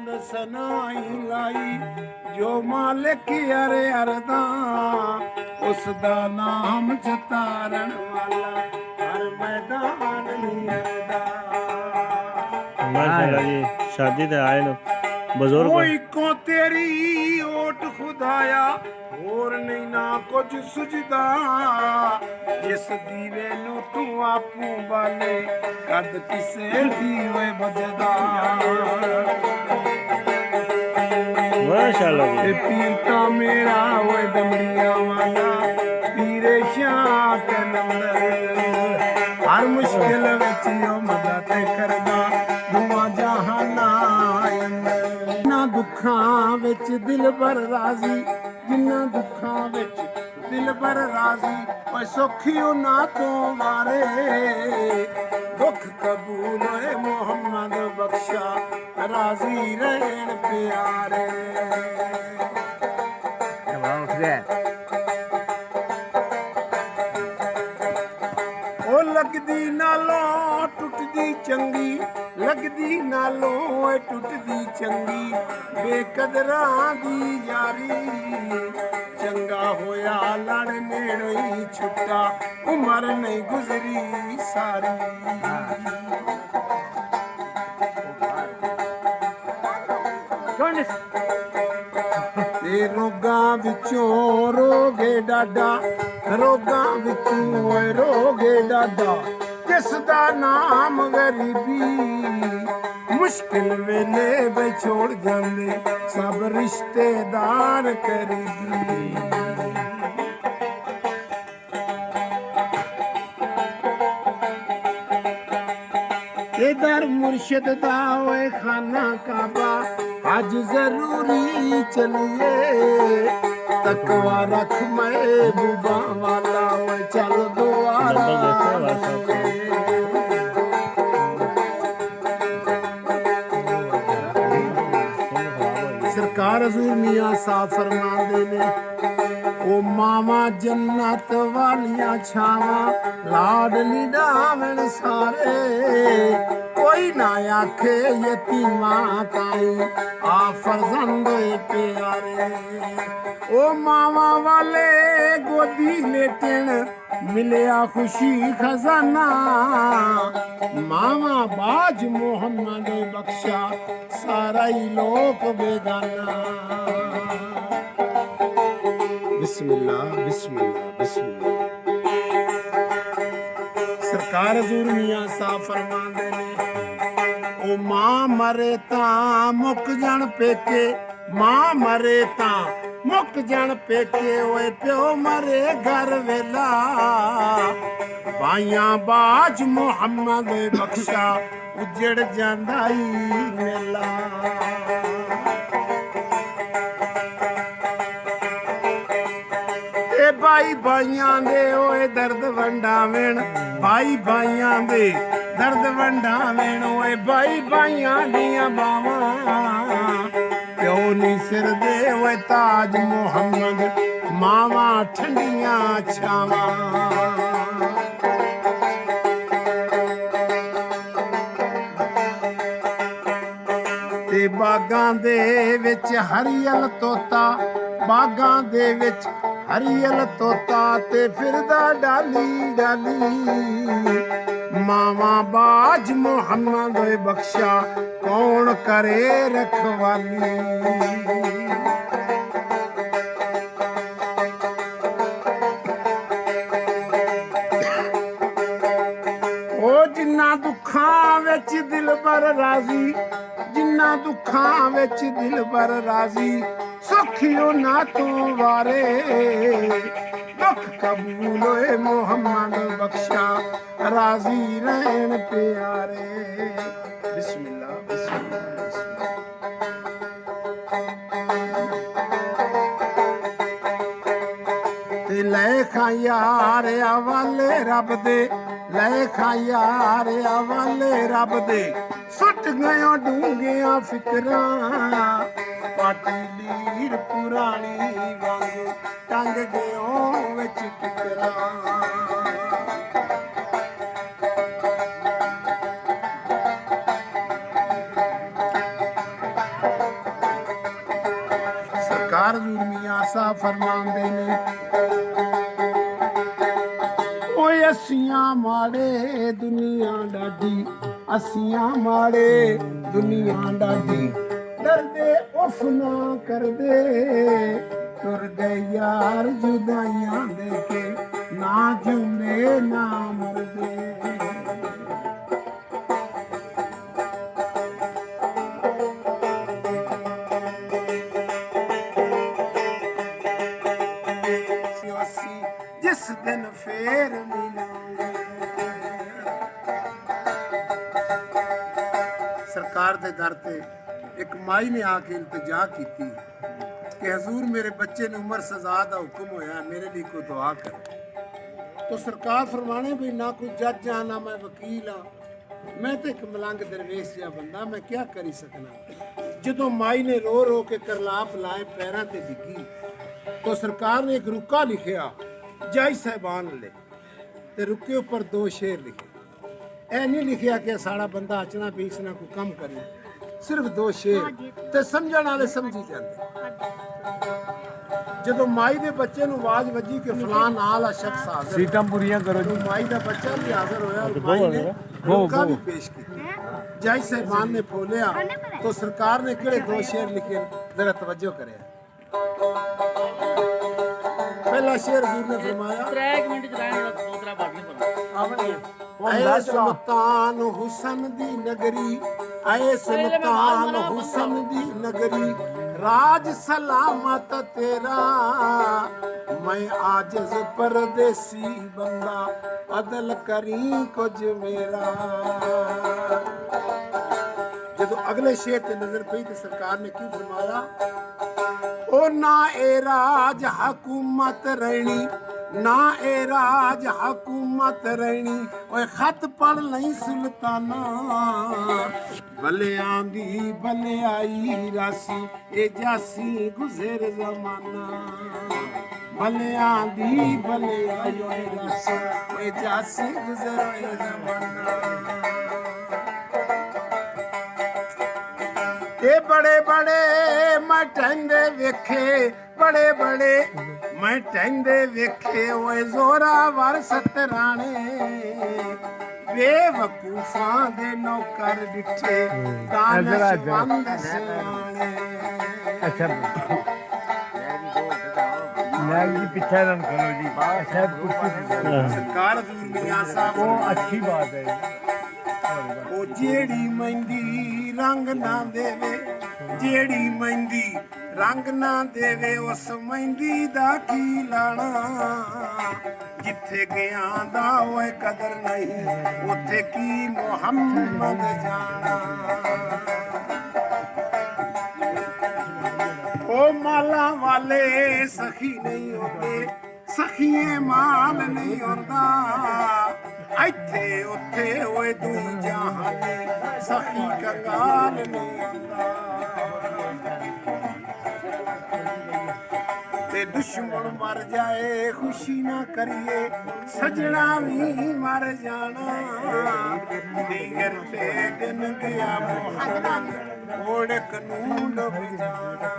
ਹੋਂਦ ਸਨਾਈ ਲਾਈ ਜੋ ਮਾਲਕ ਅਰੇ ਅਰਦਾ ਉਸ ਦਾ ਨਾਮ ਚਤਾਰਨ ਵਾਲਾ ਹਰ ਮੈਦਾਨ ਨਹੀਂ ਅਰਦਾ। माशाल्लाह जी शादी ते आए न बुजुर्ग कोई को तेरी ओट खुदाया ਹੋਰ ਨਹੀਂ ਨਾ ਕੁਝ ਸੁਝਦਾ ਜਿਸ ਦੀਵੇ ਨੂੰ ਤੂੰ ਆਪੂ ਬਾਲੇ ਕਦ ਕਿਸੇ ਦੀਵੇ ਬੁਝਦਾ। माशाल्लाह जी ਇਹ ਪੀਰ ਤਾਂ ਮੇਰਾ ਓਏ ਦਮੜੀਆਂ ਵਾਲਾ ਪੀਰੇ ਸ਼ਾਹ ਤੇ ਨੰਦਰ ਹਰ ਮੁਸ਼ਕਿਲ ਵਿੱਚ ਉਹ ਮਦਦ ਕਰਦਾ ਦੁਆ ਜਹਾਨਾਂ ਅੰਦਰ। ਨਾ ਦੁੱਖਾਂ ਵਿੱਚ ਦਿਲ ਬਰ ਰਾਜ਼ੀ ਜਿੰਨਾ ਦੁੱਖਾਂ ਵਿੱਚ ਦਿਲ ਬਰ ਰਾਜ਼ੀ ਓਏ ਸੁਖੀ ਉਹਨਾਂ ਤੋਂ ਮਾਰੇ ਦੁੱਖ ਕਬੂਲ ਓਏ ਮੁਹੰਮਦ ਬਖਸ਼ਾ ਰਾਜ਼ੀ ਰਹਿਣ ਪਿਆਰੇ। ਉਹ ਲੱਗਦੀ ਨਾਲੋਂ ਟੁੱਟਦੀ ਚੰਗੀ ਲੱਗਦੀ ਨਾਲੋਂ ਓਏ ਟੁੱਟਦੀ ਚੰਗੀ ਬੇਕਦਰਾਂ ਦੀ ਯਾਰੀ ਚੰਗਾ ਹੋਇਆ ਲੜ ਨੇੜੋਂ ਹੀ ਛੁੱਟਾ ਉਮਰ ਨਹੀਂ ਗੁਜ਼ਰੀ ਸਾਰੀ। ਤੇ ਰੋਗਾਂ ਵਿੱਚੋਂ ਰੋਗੇ ਡਾਡਾ ਰੋਗਾਂ ਵਿੱਚੋਂ ਓਏ ਰੋਗੇ ਡਾਡਾ ਕਿਸ ਦਾ ਨਾਮ ਗਰੀਬੀ ਮੁਸ਼ਕਿਲ ਵੇਲੇ ਵਿਛੋੜ ਜਾਂਦੇ ਸਭ ਰਿਸ਼ਤੇਦਾਰ ਕਰੀਬੀ। ਇਧਰ ਮੁਰਸ਼ਿਦ ਦਾ ਓਏ ਖਾਨਾ ਕਾਬਾ ਅੱਜ ਜ਼ਰੂਰੀ ਚਲੀਏ ਤਕਵਾ ਰੱਖ ਮਹਿਬੂਬਾ ਵਾਲਾ ਓਏ ਚੱਲ ਦੁਆਰਾ। ਸਰਕਾਰ ਹਜ਼ੂਰ ਮੀਆਂ ਸਾਹਿਬ ਫਰਮਾਉਂਦੇ ਨੇ ਉਹ ਮਾਵਾਂ ਜੰਨਤ ਵਾਲੀਆਂ ਛਾਵਾਂ ਲਾਡ ਨਿਡਾਵਣ ਸਾਰੇ ਕੋਈ ਨਾ ਆਖੇ ਯਤੀਮਾਂ ਤਾਈ ਆ ਫਰਜ਼ੰਦ ਪਿਆਰੇ। ਉਹ ਮਾਵਾਂ ਵਾਲੇ ਗੋਦੀ ਲੇਟਣ ਮਿਲਿਆ ਖੁਸ਼ੀ ਖਜ਼ਾਨਾ ਮਾਵਾਂ ਬਾਜ ਮੁਹੰਮਦ ਬਖਸ਼ਾ ਸਾਰਾ ਹੀ ਲੋਕ ਬੇਗਾਨਾ। ਬਿਸਮਿल्ला बिस्मिल्लाह बिस्मिल्लाह। ਸਰਕਾਰ ਹਜ਼ੂਰ ਮੀਆਂ ਸਾਹਿਬ ਫਰਮਾਉਂਦੇ ਨੇ ਉਹ ਮਾਂ ਮਰੇ ਤਾਂ ਮੁੱਕ ਜਾਣ ਪੇਕੇ ਮਾਂ ਮਰੇ ਤਾਂ ਮੁੱਕ ਜਾਣ ਪੇਕੇ ਓਏ ਪਿਓ ਮਰੇ ਘਰ ਵੇਲਾ ਬਾਈਆਂ ਬਾਜ ਮੁਹੰਮਦ ਬਖਸ਼ਾ ਉਜੜ ਜਾਂਦਾ ਈ ਮੇਲਾ। ਭਾਈ ਭਾਈਆਂ ਦੇ ਓਏ ਦਰਦ ਵੰਡਾਵਣ ਭਾਈ ਭਾਈਆਂ ਦੇ ਦਰਦ ਵੰਡਾਵਣ ਓਏ ਭਾਈ ਭਾਈਆਂ ਦੀਆਂ ਬਾਵਾਂ ਪਿਓ ਨੀ ਸਿਰ ਦੇ ਓਏ ਤਾਜ ਮੁਹੰਮਦ ਮਾਵਾਂ ਠੰਡੀਆਂ ਛਾਵਾਂ। ਤੇ ਬਾਗਾਂ ਦੇ ਵਿੱਚ ਹਰੀਅਲ ਤੋਤਾ ਬਾਗਾਂ ਦੇ ਵਿੱਚ ਹਰੀਅਲ ਤੋਤਾ ਤੇ ਫਿਰਦਾ ਡਾਲੀ ਡਾਲੀ ਮਾਵਾਂ ਬਾਜ ਮੁਹੰਮਦ ਬਖਸ਼ਾ ਕੌਣ ਕਰੇ ਰਖਵਾਲੀ। ਉਹ ਜਿੰਨਾ ਦੁੱਖਾਂ ਵਿੱਚ ਦਿਲਬਰ ਰਾਜ਼ੀ ਜਿੰਨਾ ਦੁੱਖਾਂ ਵਿੱਚ ਦਿਲਬਰ ਰਾਜ਼ੀ ਸੁਖੀਓ ਨਾ ਤੂੰ ਵਾਰੇ ਦੁੱਖ ਕਬੂਲ ਓਏ ਮੁਹੰਮਦ ਬਖਸ਼ਾ ਰਾਜ਼ੀ ਰਹਿਣ ਪਿਆਰੇ। ਬਿਸਮਿल्लाह ਬਿਸਮਿल्लाह ਤੇ ਲੈ ਖਾਂ ਯਾਰ ਆਵਾਲੇ ਰੱਬ ਦੇ ਲੈ ਖਾਂ ਯਾਰ ਆਵਾਲੇ ਰੱਬ ਦੇ ਸੁੱਟ ਗਏ ਡੂੰਘੀਆਂ ਫਿਕਰਾਂ ਪਾਟੀ ਲੀਰ ਪੁਰਾਣੀ ਵਾਂਗ ਟੰਗ ਗਿਓ ਵਿੱਚ ਟਿਕਰਾਂ। ਸਰਕਾਰ ਹਜ਼ੂਰ ਮੀਆਂ ਸਾਹਿਬ ਫਰਮਾਉਂਦੇ ਨੇ, ਓਏ ਅਸੀਆਂ ਮਾੜੇ ਦੁਨੀਆ ਡਾਢੀ, ਅਸੀਆਂ ਮਾੜੇ ਦੁਨੀਆ ਡਾਢੀ, ਡਰਦੇ ਉਫ ਨਾ ਕਰਦੇ, ਤੁਰ ਗਏ ਯਾਰ ਜੁਦਾਈਆਂ ਦੇ ਕੇ, ਨਾ ਜਿਉਂਦੇ ਨਾ ਮਰਦੇ। ਜਿਸ ਦਿਨ ਫੇਰ ਮਿਲਾਂਗੇ। ਸਰਕਾਰ ਦੇ ਦਰ ਤੇ ਇੱਕ ਮਾਈ ਨੇ ਆ ਕੇ ਇਲਤਜਾ ਕੀਤੀ ਕਿ ਹਜ਼ੂਰ ਮੇਰੇ ਬੱਚੇ ਨੂੰ ਉਮਰ ਸਜ਼ਾ ਦਾ ਹੁਕਮ ਹੋਇਆ, ਮੇਰੇ ਲਈ ਕੋਈ ਦੁਆ ਕਰੋ। तो सरकार फरमाने भी ना कोई जज हाँ ना मैं वकील हाँ, मैं तो एक मलंग दरवेश या बंदा, मैं क्या करी सकना। जो माई ने रो रो के करलाप लाए पैरों ते डिगी, तो सरकार ने एक रुका लिखिया जज साहबान ले, ते रुके ऊपर 2 शेर लिखे। ऐ नहीं लिखिया कि साड़ा बंदा अचना भी इसना कोई कम करे, सिर्फ 2 शेर ते समझण वाले समझी जाते। ਜਦੋਂ ਮਾਈ ਦੇ ਬੱਚੇ ਨੂੰ ਆਵਾਜ਼ ਵੱਜੀ ਕਿ ਫਲਾਂ ਨਾਲ ਆ ਸ਼ਖਸ ਹਾਜ਼ਰ, ਸੀਟਾਂ ਪੂਰੀਆਂ ਕਰੋ ਜੀ। ਮਾਈ ਦਾ ਬੱਚਾ ਵੀ ਹਾਜ਼ਰ ਹੋਇਆ, ਮਾਈ ਨੇ ਰੁਕਾ ਵੀ ਪੇਸ਼ ਕੀਤੀ। ਜੱਜ ਸਾਹਿਬਾਨ ਨੇ ਫੋਲਿਆ तो सरकार ने किहड़े 2 शेर लिखे, जरा तवज्जो करे। पहला शेर हजूर ने फरमाया, 3 मिनट च रहने वाला दूसरा बाकी आए सुल्तान हुसन दी नगरी, आए सुल्तान हुसन दी नगरी, राज सलामत तेरा, मैं आजिज परदेसी बंदा, अदल करी कुछ मेरा। जब अगले शेर ते नजर पई तो सरकार ने की फरमाया, ओ ना ए राज हुकूमत रहनी, ना ए राज हुकूमत रहनी, ओए खत पढ़ नहीं सुल्ताना, भले आंदी भले आई रासी, ए जासी गुजर जमाना, भले आंदी भले आई रासी, ए जासी गुजर जमाना। ये बड़े बड़े मैं टहंदे वेखे, बड़े बड़े मैं टहंदे वेखे, ओए जोरावर सतराणे, बेवकूफां दे नौकर डिठे, दानशमंद सियाणे। अच्छा नाग जी पीछे रन करो जी, शायद कुछ सरकार हजूर मियां साहब, वो अच्छी बात है। ओ जेड़ी मेहंदी रंग ना देवे, जेड़ी मेहंदी रंग ना देवे, उस मेहंदी दा की लाना, जिथे गया दा ओए कदर नहीं, उथे की मुहम्मद जाना। ओ माला वाले सखी नहीं होते, सखिए माल नहीं होता, ਇੱਥੇ ਉੱਥੇ ਓਏ ਦੁਈ ਜਹਾਨੇ, ਸਖੀ ਕੰਗਾਲ ਨਹੀਂ ਹੁੰਦਾ। ਤੇ ਦੁਸ਼ਮਣ ਮਰ ਜਾਏ ਖੁਸ਼ੀ ਨਾ ਕਰੀਏ, ਸਜਣਾ ਵੀ ਮਰ ਜਾਣਾ, ਦੀਗਰ ਤੇ ਦਿਨ ਗਿਆ ਮੁਹੱਮਦ, ਓੜਕ ਨੂੰ ਡੁੱਬ ਜਾਣਾ।